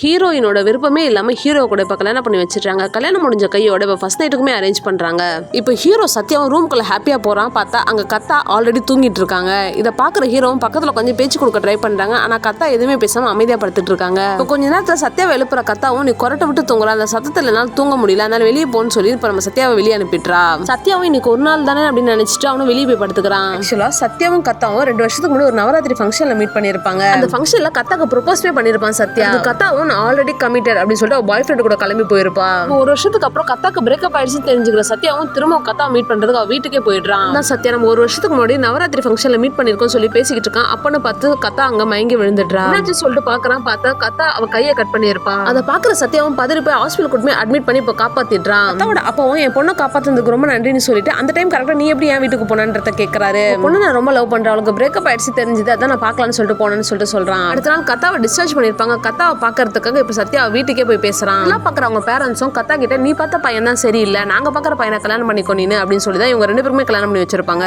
ஹீரோயினோட விருப்பமே இல்லாம ஹீரோ கூட இப்ப கல்யாணம் பண்ணி வச்சிருக்காங்க. கல்யாணம் முடிஞ்ச கையோட இப்ப ஃபர்ஸ்ட் நைட்டுக்குமே அரேஞ்ச் பண்றாங்க. இப்ப ஹீரோ சத்யாவும் ரூம்குள்ள ஹாப்பியா போறான். பார்த்தா அங்க கத்தா ஆல்ரெடி தூங்கிட்டு இருக்காங்க. இத பாக்குற ஹீரோவும் பக்கத்துல கொஞ்சம் பேச்சு கொடுக்க ட்ரை பண்றாங்க. ஆனா கத்தா எதுவுமே பேசாம அமைதியா படுத்துட்டு இருக்காங்க. இப்ப கொஞ்ச நேரத்துல சத்யாவை எழுப்புற கத்தாவும் நீ கொரட்டை விட்டு தூங்குற, அந்த சத்தத்துல என்னால தூங்க முடியல, அதனால வெளியே போன்னு சொல்லி இப்ப நம்ம சத்யாவை வெளியே அனுப்பிடுறா. சத்யாவும் இன்னைக்கு ஒரு நாள் தானே அப்படின்னு நினைச்சிட்டு அவனும் வெளியே போய் படுத்துக்கிறான். ஆக்சுவலா சத்யாவும் கத்தாவும் 2 வருஷத்துக்கு முன்னாடி ஒரு நவராத்திரி ஃபங்க்ஷன்ல மீட் பண்ணிருப்பாங்க. அந்த ஃபங்க்ஷன்ல கத்தாக்கு ப்ரொபோஸ்மே பண்ணிருப்பான் சத்யா. கத்தாவும் ஆல்ரெடி கமிட்டட் அப்படின்னு சொல்லிட்டு பாய் ஃப்ரெண்ட் கூட கிளம்பி போயிருப்பா. ஒரு வருஷத்துக்கு அப்புறம் கத்தாக்கு பிரேக்கப் ஆயிடுச்சு தெரிஞ்சுக்கிற சத்யாவும் திரும்ப கத்தா மீட் பண்றதுக்கு அவ வீட்டுக்கே போயிடுறான். சத்யா நம்ம ஒரு வருஷத்துக்கு முன்னாடி நவராத்திரி ஃபங்க்ஷன்ல மீட் பண்ணிருக்கோம் சொல்லி பேசிக்கிட்டு இருக்கான். அப்பன்னு பார்த்து கத்தா அங்க மயங்கி விழுந்துடுறா. என்னாச்சு சொல்லிட்டு பாக்குறான். பார்த்தா கத்தா அவ கையை கட் பண்ணிருப்பா. அதை பாக்குற சத்யாவும் பதறி போய் ஹாஸ்பிட்டல் கூட்டு போய் அட்மிட் பண்ணி இப்ப காப்பாத்திடுறான். கத்தாவோட அப்பாவும் என் பொண்ணை காப்பாத்துறதுக்கு ரொம்ப நன்றின்னு சொல்லிட்டு அந்த டைம் கரெக்டா நீ எப்படி என் வீட்டுக்கு போனன்றத கேட்கறாரு. பொண்ணு நான் ரொம்ப லவ் பண்றேன், அவளுக்கு பிரேக்கப் ஆயிடுச்சு தெரிஞ்சது, அதான் நான் பாக்கலாம்னு சொல்லிட்டு போனேன்னு சொல்லிட்டு சொல்றான். அடுத்த நாள் கத்தாவை டிஸ்சார்ஜ் பண்ணிருப்பாங்க. கத்தாவை பாக்குறதுக்காக இப்ப சத்யா வீட்டுக்கே போய் பேசுறான். எல்லாம் பாக்குற அவங்க பேரண்ட்ஸும் கத்தா கிட்ட நீ பார்த்த பையன் தான் சரியில்லை, நாங்க பாக்குற பையனை கல்யாணம் பண்ணிக்கோ நீனு அப்படின்னு சொல்லி தான் இவங்க 2 பேருமே கல்யாணம் பண்ணி வச்சிருப்பாங்க.